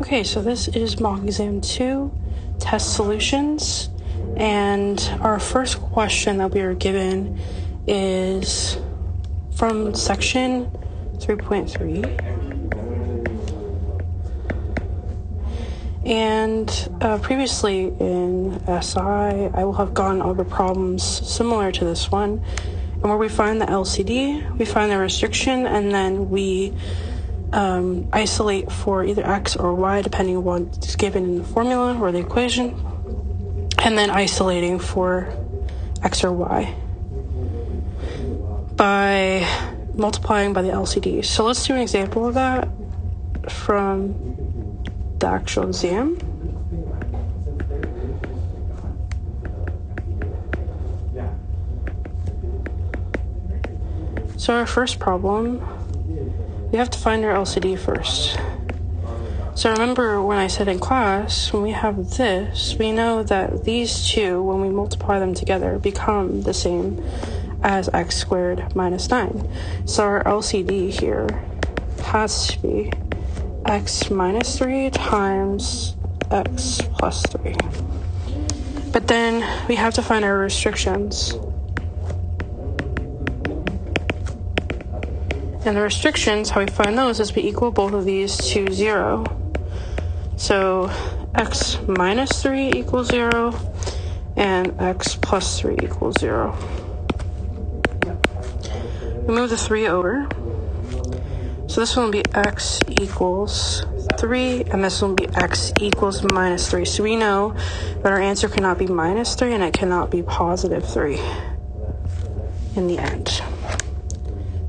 Okay, so this is mock exam 2, test solutions, and our first question that we are given is from section 3.3. And previously in SI, I will have gone over problems similar to this one, and where we find the LCD, we find the restriction, and then we isolate for either X or Y, depending on what's given in the formula or the equation, and then isolating for X or Y by multiplying by the LCD. So let's do an example of that from the actual exam. So our first problem, we have to find our LCD first. So remember when I said in class, when we have this, we know that these two, when we multiply them together, become the same as x squared minus 9. So our LCD here has to be x minus 3 times x plus 3. But then we have to find our restrictions. And the restrictions, how we find those is we equal both of these to 0. So x minus 3 equals 0, and x plus 3 equals 0. We move the 3 over. So this one will be x equals 3, and this one will be x equals minus 3. So we know that our answer cannot be minus 3, and it cannot be positive 3 in the end.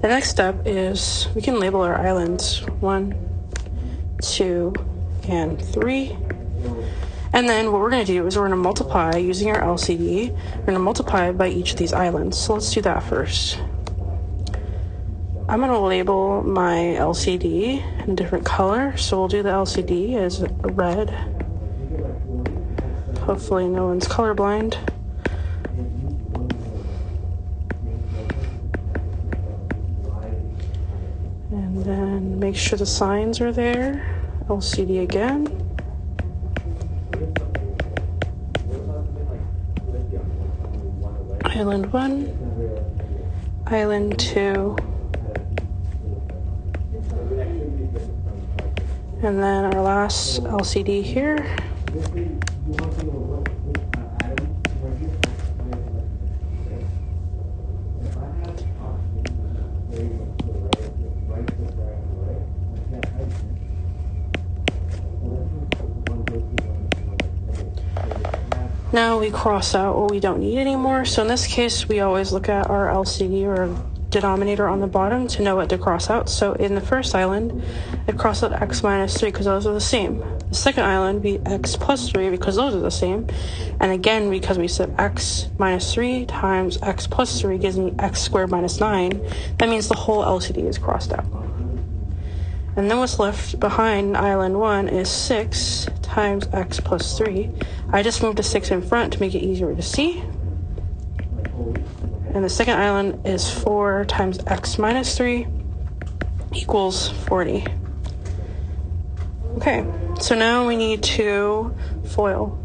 The next step is we can label our islands 1, 2, and 3. And then what we're going to do is we're going to multiply using our LCD. We're going to multiply by each of these islands. So let's do that first. I'm going to label my LCD in a different color. So we'll do the LCD as red. Hopefully no one's colorblind. And then make sure the signs are there. LCD again. Island 1. Island 2. And then our last LCD here. Now we cross out what we don't need anymore. So in this case, we always look at our LCD or denominator on the bottom to know what to cross out. So in the first island, I cross out x minus 3 because those are the same. The second island would be x plus 3 because those are the same. And again, because we said x minus 3 times x plus 3 gives me x squared minus 9, that means the whole LCD is crossed out. And then what's left behind island 1 is 6 times x plus 3. I just moved a 6 in front to make it easier to see. And the second island is 4 times x minus 3 equals 40. Okay, so now we need to FOIL.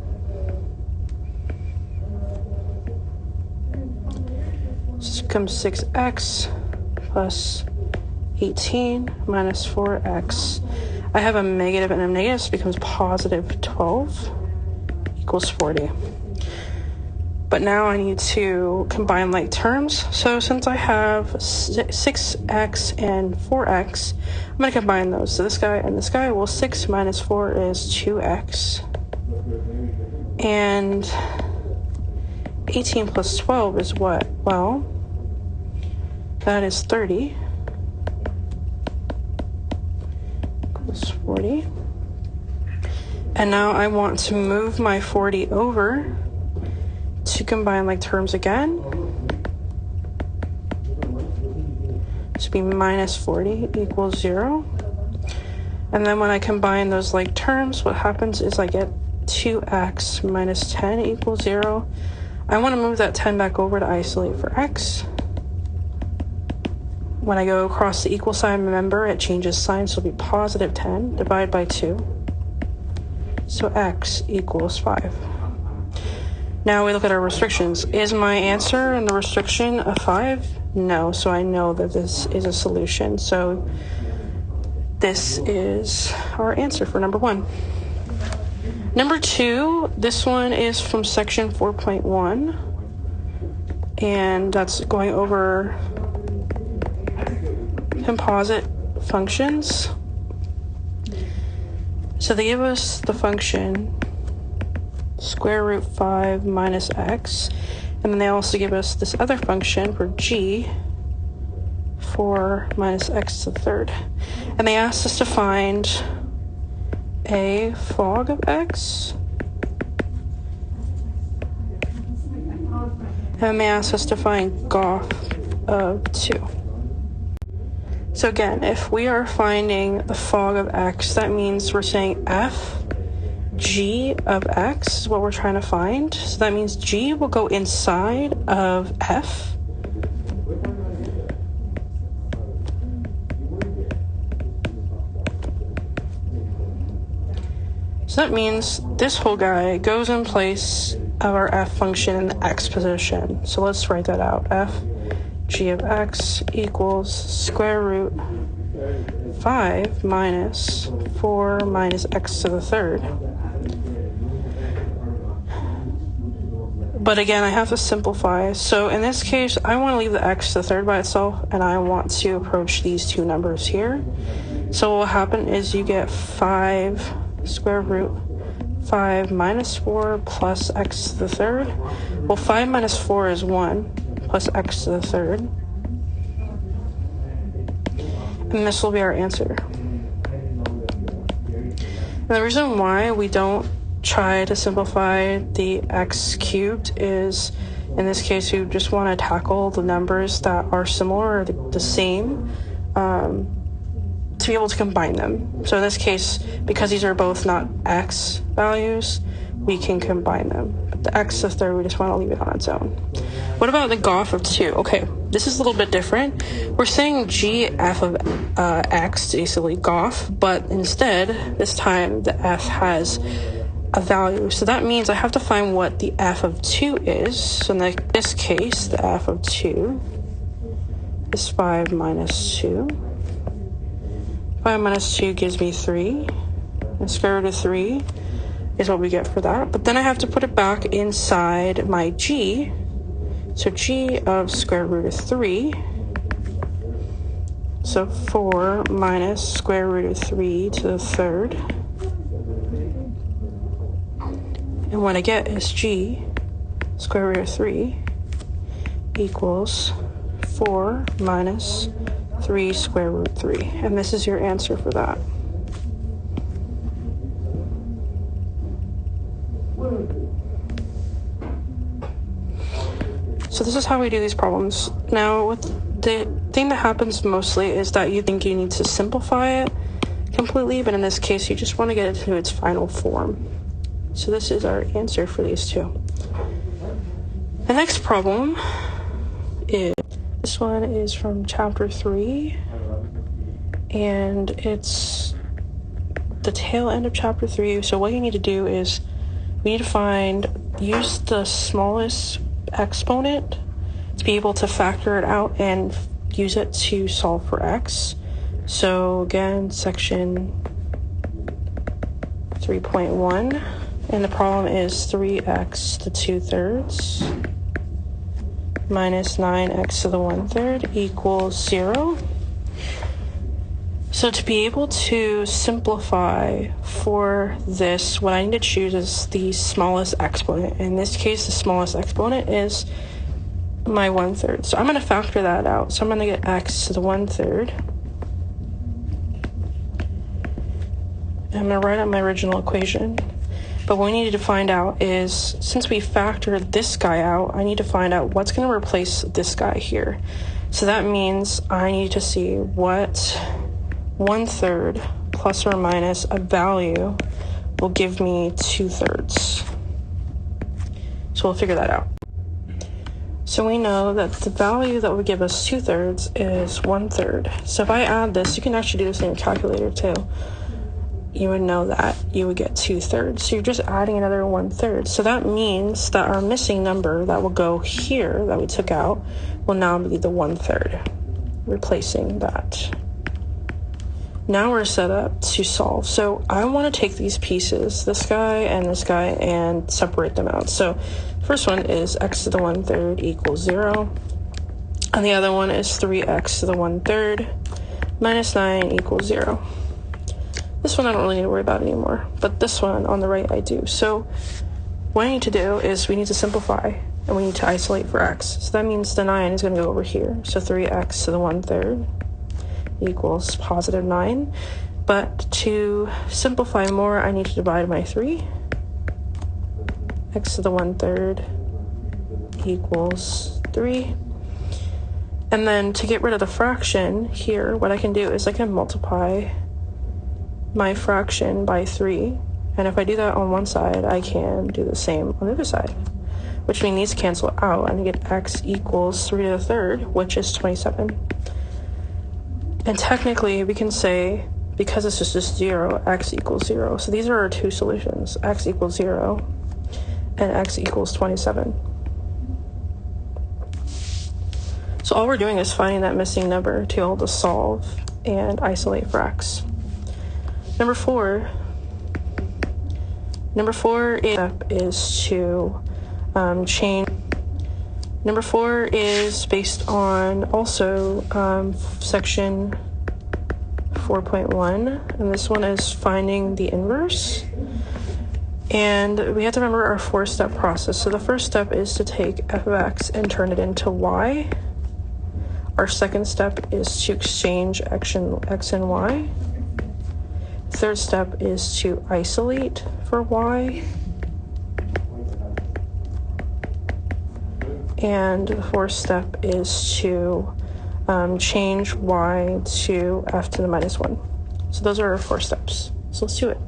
So this becomes 6x plus 18 minus 4x. I have a negative and a negative, so it becomes positive 12 equals 40. But now I need to combine like terms. So since I have 6x and 4x, I'm going to combine those. So this guy and this guy, well, 6 minus 4 is 2x. And 18 plus 12 is what? Well, that is 30. Equals 40. And now I want to move my 40 over to combine like terms again. To be minus 40 equals 0. And then when I combine those like terms, what happens is I get 2x minus 10 equals 0. I want to move that 10 back over to isolate for x. When I go across the equal sign, remember it changes sign, so it'll be positive 10 divided by 2. So x equals 5. Now we look at our restrictions. Is my answer in the restriction a 5? No, so I know that this is a solution. So this is our answer for number 1. Number 2, this one is from section 4.1, and that's going over composite functions. So they give us the function square root 5 minus x, and then they also give us this other function for g, 4 minus x to the third. And they asked us to find a fog of x, and they asked us to find goff of 2. So again, if we are finding the fog of x, that means we're saying f g of x is what we're trying to find. So that means g will go inside of f. So that means this whole guy goes in place of our f function in the x position. So let's write that out. F g of x equals square root 5 minus 4 minus x to the third. But again, I have to simplify. So in this case, I want to leave the x to the third by itself, and I want to approach these two numbers here. So what will happen is you get 5 square root 5 minus 4 plus x to the third. Well, 5 minus 4 is 1 plus x to the third. And this will be our answer. And the reason why we don't try to simplify the x cubed is, in this case, we just want to tackle the numbers that are similar or the same to be able to combine them. So in this case, because these are both not x values, we can combine them. But the x to the third, we just want to leave it on its own. What about the goff of 2? Okay, this is a little bit different. We're saying g f of x, basically goff, but instead, this time, the f has a value. So that means I have to find what the f of 2 is. So in this case, the f of 2 is 5 minus 2. 5 minus 2 gives me 3. And square root of 3 is what we get for that. But then I have to put it back inside my g. So g of square root of 3. So 4 minus square root of 3 to the third. And what I get is g square root of 3 equals 4 minus 3 square root 3. And this is your answer for that. So this is how we do these problems. Now, the thing that happens mostly is that you think you need to simplify it completely, but in this case, you just want to get it to its final form. So this is our answer for these two. The next problem is, this one is from chapter 3, and it's the tail end of chapter 3. So what you need to do is, we need to use the smallest exponent to be able to factor it out and use it to solve for x. So again, section 3.1, and the problem is 3x to the 2/3 minus 9x to the 1/3 equals 0. So to be able to simplify for this, what I need to choose is the smallest exponent. In this case, the smallest exponent is my 1/3. So I'm going to factor that out. So I'm going to get x to the 1/3. I'm going to write out my original equation. But what we need to find out is, since we factored this guy out, I need to find out what's going to replace this guy here. So that means I need to see what 1/3 plus or minus a value will give me 2/3. So we'll figure that out. So we know that the value that would give us 2/3 is 1/3. So if I add this, you can actually do this in your calculator too. you would know that you would get 2/3. So you're just adding another 1/3. So that means that our missing number that will go here that we took out will now be the 1/3, replacing that. Now we're set up to solve. So I want to take these pieces, this guy, and separate them out. So first one is x to the 1/3 equals 0. And the other one is 3x to the 1/3 minus 9 equals 0. This one I don't really need to worry about anymore, but this one on the right I do. So what I need to do is we need to simplify, and we need to isolate for x. So that means the 9 is going to go over here. So 3x to the 1/3 equals positive 9. But to simplify more, I need to divide by 3. X to the 1/3 equals 3. And then to get rid of the fraction here, what I can do is I can multiply my fraction by 3. And if I do that on one side, I can do the same on the other side, which means these cancel out, and I get x equals 3 to the 3rd, which is 27. And technically, we can say, because this is just 0, x equals 0. So these are our two solutions, x equals 0 and x equals 27. So all we're doing is finding that missing number to be able to solve and isolate for x. Number four is to change. Number 4 is based on also section 4.1, and this one is finding the inverse. And we have to remember our 4-step process. So the first step is to take f of x and turn it into y. Our second step is to exchange x and y. Third step is to isolate for y. And the fourth step is to change y to f to the minus 1. So those are our 4 steps. So let's do it.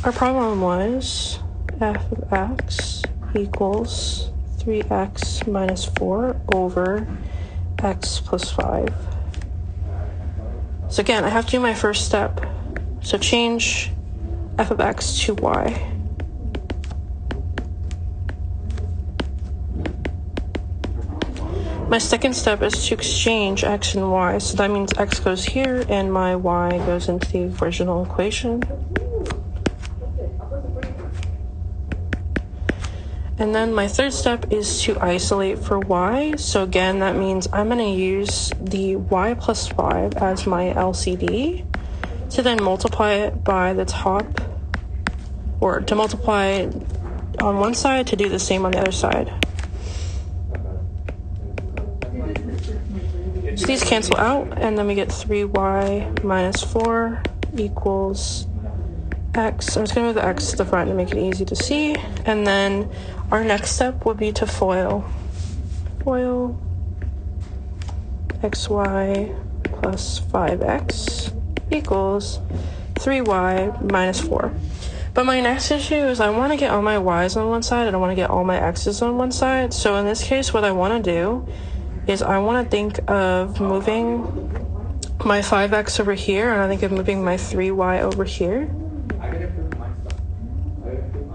Our problem was f of x equals 3x minus 4 over x plus 5. So again, I have to do my first step. So change f of x to y. My second step is to exchange x and y. So that means x goes here and my y goes into the original equation. And then my third step is to isolate for y. So again, that means I'm going to use the y plus 5 as my LCD to then multiply it by the top, or to multiply on one side to do the same on the other side. So these cancel out, and then we get 3y minus 4 equals x. I'm just going to move the x to the front to make it easy to see. And then our next step would be to FOIL. FOIL xy plus 5x equals 3y minus 4. But my next issue is I want to get all my y's on one side, and I want to get all my x's on one side. So in this case, what I want to do is I want to think of moving my 5x over here, and I think of moving my 3y over here.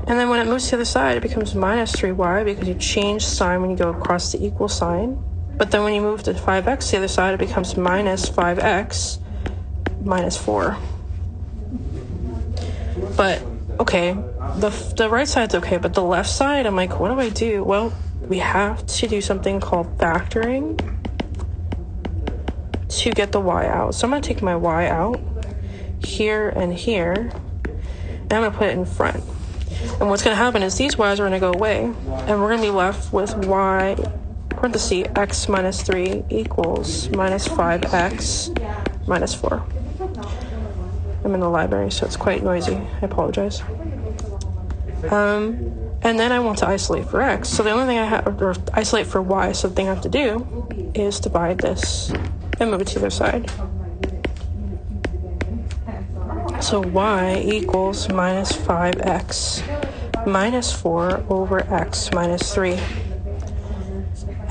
And then when it moves to the other side, it becomes minus 3y because you change sign when you go across the equal sign. But then when you move to 5x to the other side, it becomes minus 5x minus 4. But, okay, the right side's okay, but the left side, I'm like, what do I do? Well, we have to do something called factoring to get the y out. So I'm going to take my y out here and here, and I'm going to put it in front. And what's going to happen is these y's are going to go away, and we're going to be left with y, parenthesis, x minus 3 equals minus 5x minus 4. I'm in the library, so it's quite noisy. I apologize. And then I want to isolate for x. So the only thing I have, or isolate for y, so the thing I have to do is divide this and move it to the other side. So y equals minus 5x minus 4 over x minus 3.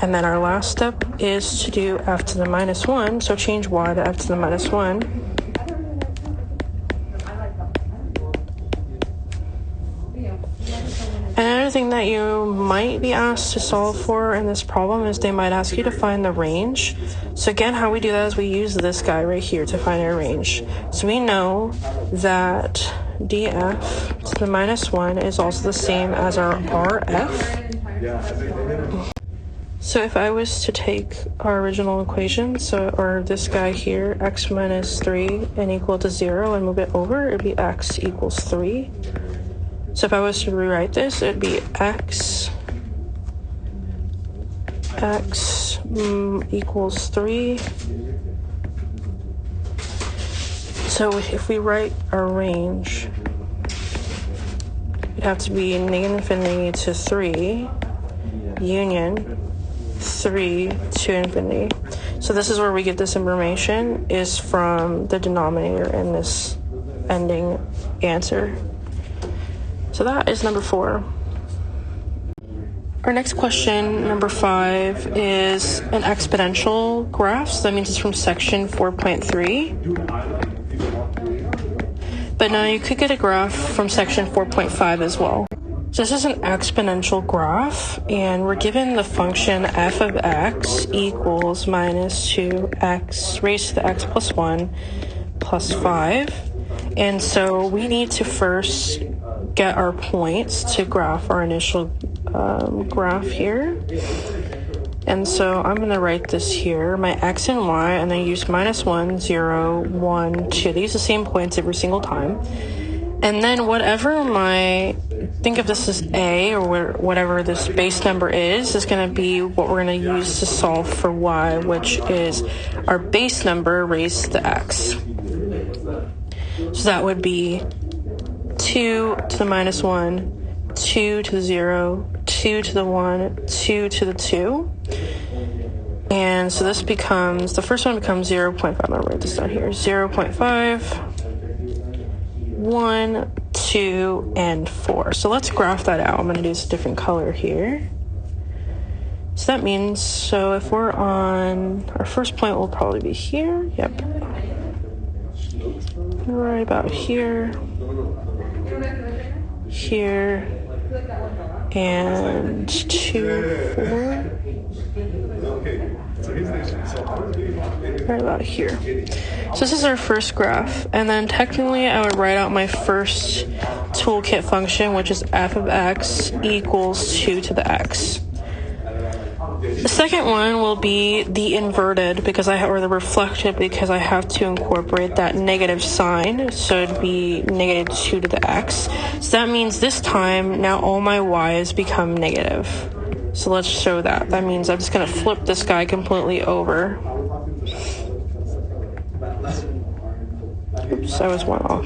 And then our last step is to do f to the minus 1. So change y to f to the minus 1. Another thing that you might be asked to solve for in this problem is they might ask you to find the range. So again, how we do that is we use this guy right here to find our range. So we know that df to the minus 1 is also the same as our rf. So if I was to take our original equation, or this guy here, x minus 3 and equal to 0, and move it over, it would be x equals 3. So if I was to rewrite this, it would be x equals 3. So if we write our range, it'd have to be negative infinity to 3, union 3 to infinity. So this is where we get this information, is from the denominator in this ending answer. So that is number 4. Our next question, number 5, is an exponential graph. So that means it's from section 4.3. But now you could get a graph from section 4.5 as well. So this is an exponential graph, and we're given the function f of x equals minus 2x raised to the x plus 1 plus 5. And so we need to first get our points to graph our initial graph here. And so I'm going to write this here, my x and y, and I use minus 1, 0, 1, 2. They use the same points every single time. And then whatever think of this as a, or whatever this base number is going to be what we're going to use to solve for y, which is our base number raised to the x. So that would be 2 to the minus 1, 2 to the 0, 2 to the 1, 2 to the 2. And so this becomes, the first one becomes 0.5. I'm going to write this down here. 0.5, 1, 2, and 4. So let's graph that out. I'm going to use a different color here. So that means, so if we're on, our first point will probably be here. Yep. Right about here. Here. And 2, 4. Right about here. So this is our first graph, and then technically I would write out my first toolkit function, which is f of x equals 2 to the x. The second one will be the inverted, or the reflected, because I have to incorporate that negative sign, so it'd be negative 2 to the x. So that means this time, now all my y's become negative. So let's show that. That means I'm just going to flip this guy completely over. Oops, I was one off.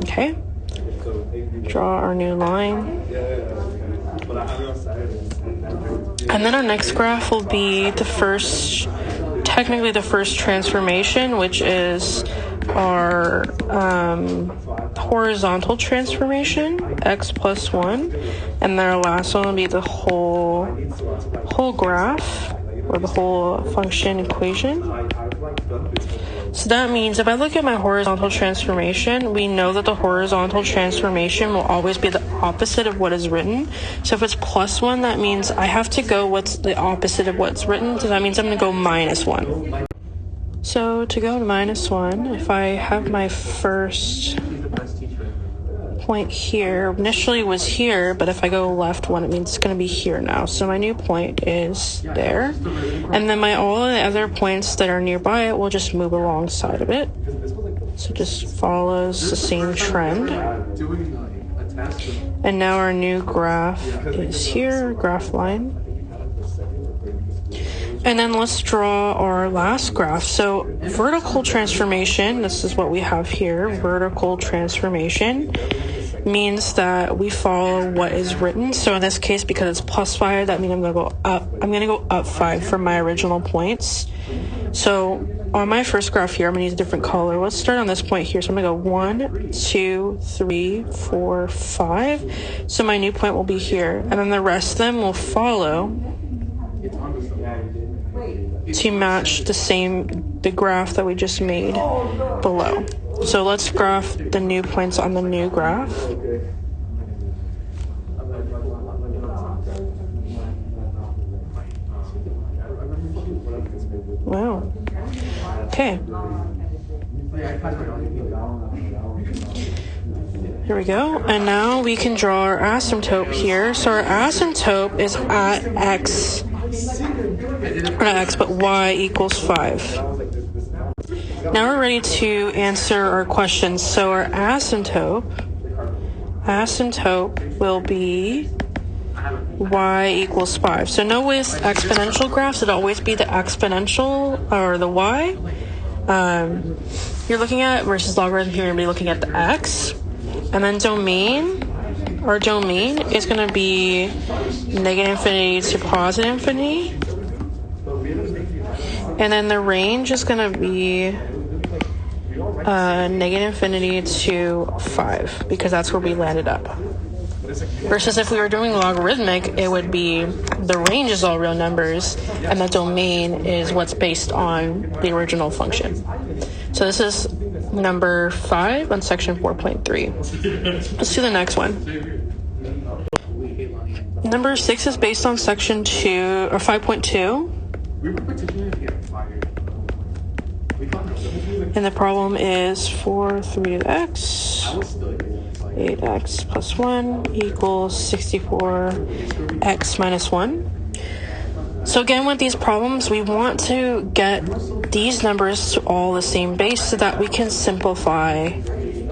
Okay. Draw our new line. And then our next graph will be technically the first transformation, which is our horizontal transformation, x plus 1, and then our last one will be the whole graph, or the whole function equation. So that means if I look at my horizontal transformation, we know that the horizontal transformation will always be the opposite of what is written. So if it's plus 1, that means I have to go what's the opposite of what's written, so that means I'm going to go minus 1. So to go to minus 1, if I have my first point here, initially was here, but if I go left 1, it means it's going to be here now. So my new point is there. And then all the other points that are nearby it will just move alongside of it. So it just follows the same trend. And now our new graph is here, graph line. And then let's draw our last graph. So vertical transformation, this is what we have here. Vertical transformation means that we follow what is written. So in this case, because it's plus 5, that means I'm going to go up. I'm going to go up 5 from my original points. So on my first graph here, I'm going to use a different color. Let's start on this point here. So I'm going to go 1, 2, 3, 4, 5. So my new point will be here. And then the rest of them will follow to match the graph that we just made below. So let's graph the new points on the new graph. Wow. Okay. Here we go. And now we can draw our asymptote here. So our asymptote is at x, not x, but y equals 5. Now we're ready to answer our questions. So our asymptote will be y equals 5. So no, with exponential graphs, it'll always be the exponential or the y you're looking at versus logarithm here, you're going to be looking at the x. And then our domain is going to be negative infinity to positive infinity. And then the range is going to be negative infinity to 5, because that's where we landed up. Versus if we were doing logarithmic, it would be the range is all real numbers, and the domain is what's based on the original function. So this is number 5 on section 4.3. Let's do the next one. Number 6 is based on section 2 or 5.2. And the problem is for 3 to the x, 8x plus 1 equals 64x minus 1. So again, with these problems, we want to get these numbers to all the same base so that we can simplify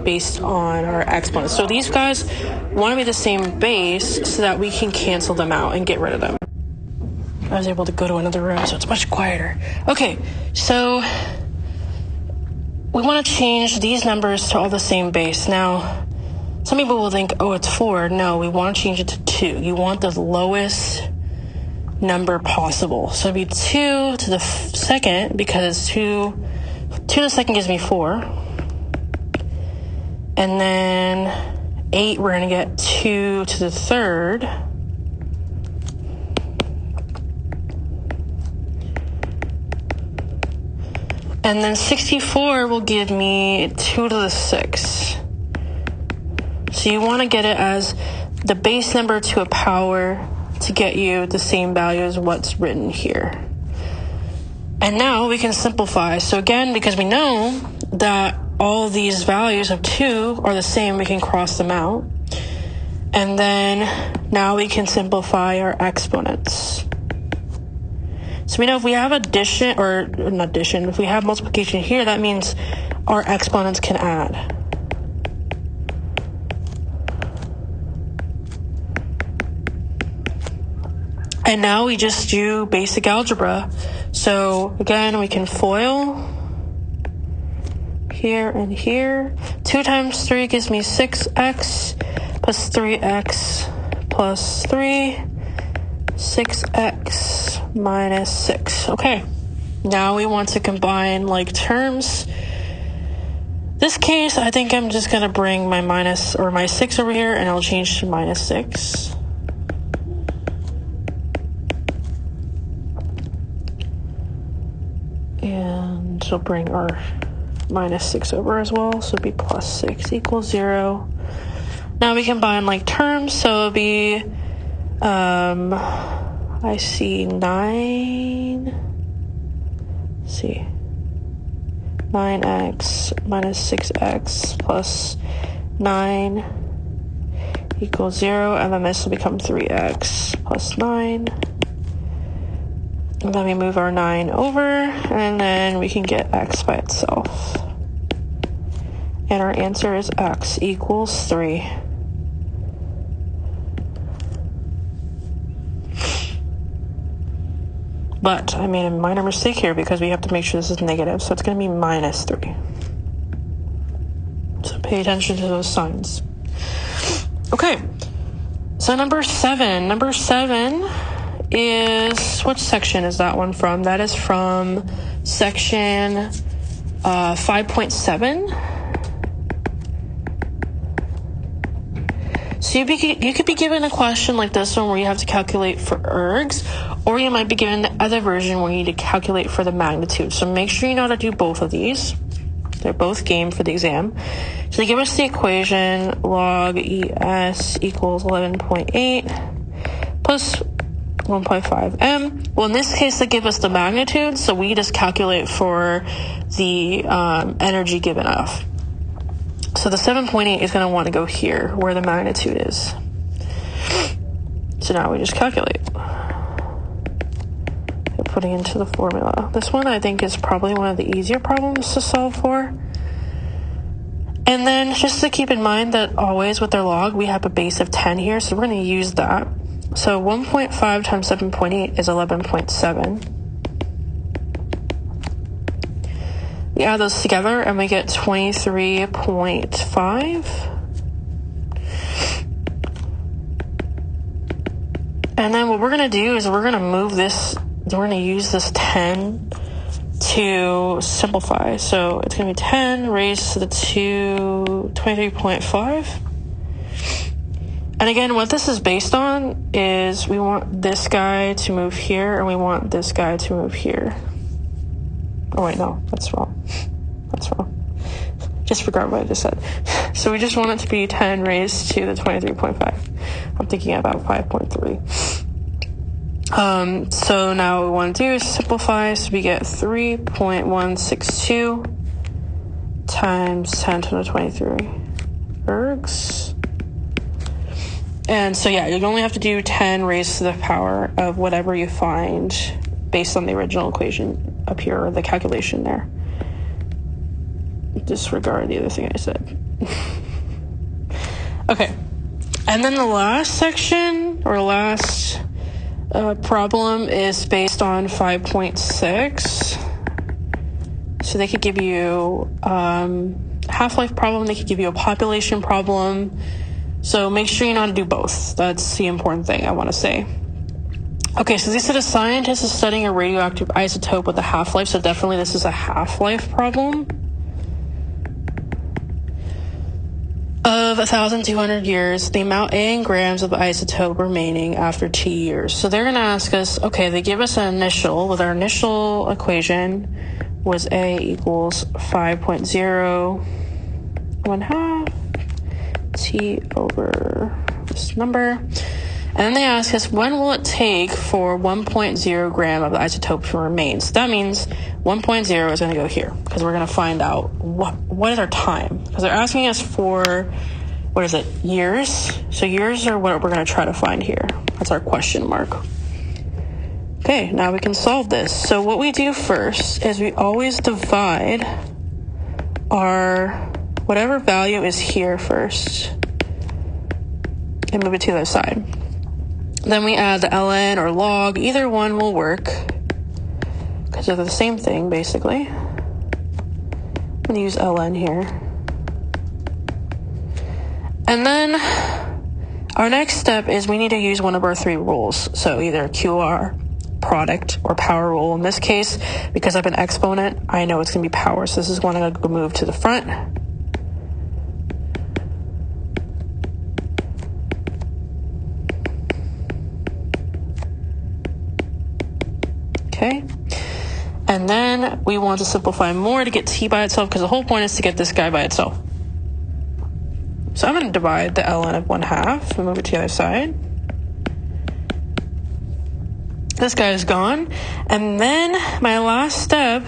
based on our exponents. So these guys want to be the same base so that we can cancel them out and get rid of them. I was able to go to another room, so it's much quieter. Okay, so we want to change these numbers to all the same base. Now, some people will think, oh, it's 4. No, we want to change it to 2. You want the lowest number possible. So it'd be 2 to the second, because 2 to the second gives me 4. And then 8, we're going to get 2 to the third. And then 64 will give me 2 to the 6. So you want to get it as the base number to a power to get you the same value as what's written here. And now we can simplify. So again, because we know that all these values of 2 are the same, we can cross them out. And then now we can simplify our exponents. So we know if we have addition, or not addition, if we have multiplication here, that means our exponents can add. And now we just do basic algebra. So again, we can FOIL here and here. 2 times 3 gives me 6x plus 3x plus 3, 6x minus 6. Okay, now we want to combine like terms. This case, I think I'm just going to bring my minus or my 6 over here, and I'll change to minus 6. And we'll bring our minus 6 over as well, so it'll be plus 6 equals 0. Now we combine like terms, so it'll be, I see 9, let's see, 9x minus 6x plus 9 equals 0, and then this will become 3x plus 9. And then we move our 9 over, and then we can get x by itself. And our answer is x equals 3. But I made a minor mistake here because we have to make sure this is negative, so it's going to be minus 3. So pay attention to those signs. Okay, so number 7. Number 7 is, what section is that one from? That is from section 5.7. So you could be given a question like this one where you have to calculate for ergs, or you might be given the other version where you need to calculate for the magnitude. So make sure you know how to do both of these. They're both game for the exam. So they give us the equation log ES equals 11.8 plus 1.5 m. Well, in this case, they give us the magnitude, so we just calculate for the energy given off. So the 7.8 is going to want to go here, where the magnitude is. So now we just calculate. Putting into the formula. This one I think is probably one of the easier problems to solve for. And then just to keep in mind that always with their log, we have a base of 10 here, so we're going to use that. So 1.5 times 7.8 is 11.7. We add those together and we get 23.5. And then what we're going to do is we're going to move this, we're going to use this 10 to simplify. So it's going to be 10 raised to the 23.5. And again, what this is based on is we want this guy to move here and we want this guy to move here. Oh wait, no, that's wrong. That's wrong. Disregard what I just said. So we just want it to be 10 raised to the 23.5. I'm thinking about 5.3. So now what we want to do is simplify. So we get 3.162 times 10 to the 23 ergs. And so yeah, you only have to do 10 raised to the power of whatever you find based on the original equation up here, or the calculation there. Disregard the other thing I said. Okay. And then the last section, or last problem, is based on 5.6. So they could give you half-life problem, they could give you a population problem. So make sure you know how to do both. That's the important thing I want to say. Okay, so they said a scientist is studying a radioactive isotope with a half-life, so definitely this is a half-life problem. Of 1,200 years, the amount A in grams of the isotope remaining after T years. So they're going to ask us, okay, they give us an initial. With our initial equation was A equals 5.0 T over this number. And then they ask us, when will it take for 1.0 gram of the isotope to remain? So that means 1.0 is going to go here, because we're going to find out what is our time. Because they're asking us for, what is it, years? So years are what we're going to try to find here. That's our question mark. Okay, now we can solve this. So what we do first is we always divide our whatever value is here first and move it to the other side. Then we add the ln or log. Either one will work because they're the same thing, basically. I'm going to use ln here. And then our next step is we need to use one of our three rules. So either QR, product, or power rule. In this case, because I have an exponent, I know it's going to be power. So this is going to move to the front. Okay, and then we want to simplify more to get t by itself, because the whole point is to get this guy by itself. So I'm going to divide the ln of 1/2 and move it to the other side. This guy is gone. And then my last step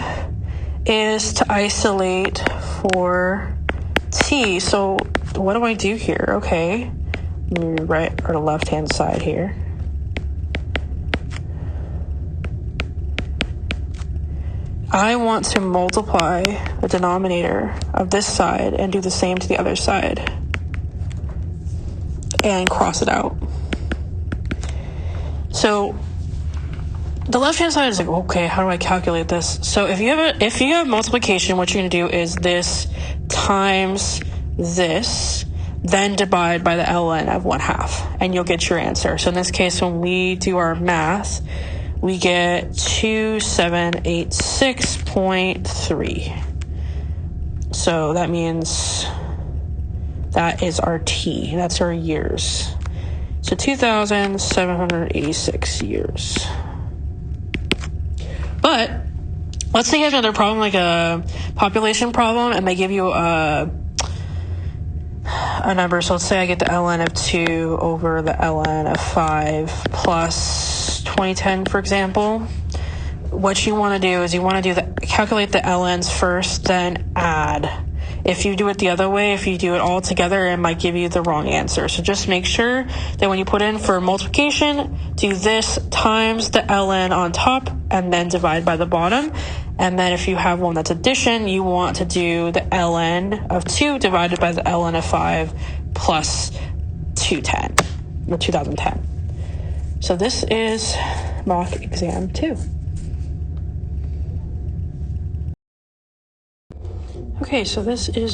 is to isolate for t. So what do I do here? Okay, move right or the left-hand side here. I want to multiply the denominator of this side and do the same to the other side and cross it out. So the left-hand side is like, okay, how do I calculate this? So if you have multiplication, what you're going to do is this times this, then divide by the ln of 1/2, and you'll get your answer. So in this case, when we do our math, we get 2786.3. So that means that is our t. That's our years. So 2,786 years. But let's say you have another problem, like a population problem, and they give you a number. So let's say I get the ln of 2 over the ln of 5 plus 2010, for example. What you want to do is you want to calculate the ln's first, then add. If you do it the other way, if you do it all together, it might give you the wrong answer. So just make sure that when you put in for multiplication, do this times the ln on top and then divide by the bottom. And then if you have one that's addition, you want to do the ln of 2 divided by the ln of 5 plus 2010. So this is mock exam 2. Okay, so this is